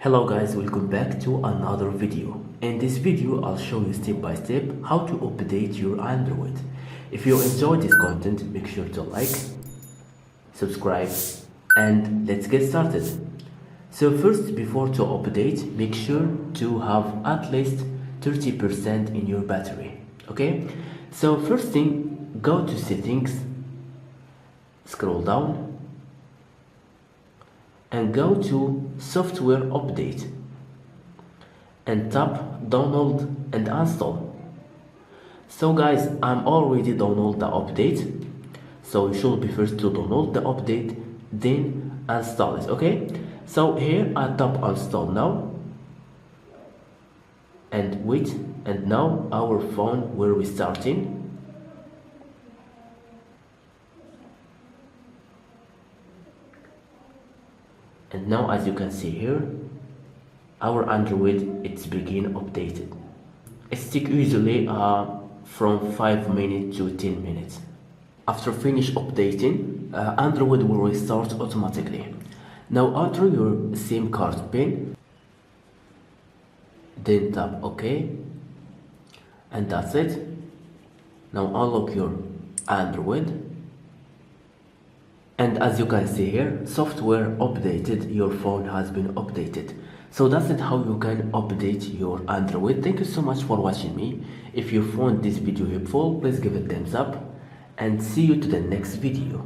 Hello guys, welcome back to another video. In this video I'll show you step by step how to update your Android. If you enjoyed this content, make sure to like, subscribe, and let's get started. So first, before to update, make sure to have at least 30% in your battery. Okay, so first thing, go to settings, scroll down and go to software update and tap download and install. So guys, I'm already download the update, so you should be first to download the update, then install it. Okay, so here I tap install now and wait, and now our phone will be starting. And now, as you can see here, our Android it's begin updated. It takes usually from 5 minutes to 10 minutes. After finish updating, Android will restart automatically. Now enter your SIM card pin, then tap OK, and that's it. Now unlock your Android. And as you can see here, software updated, your phone has been updated. So that's it, how you can update your Android. Thank you so much for watching me. If you found this video helpful, please give it a thumbs up and see you to the next video.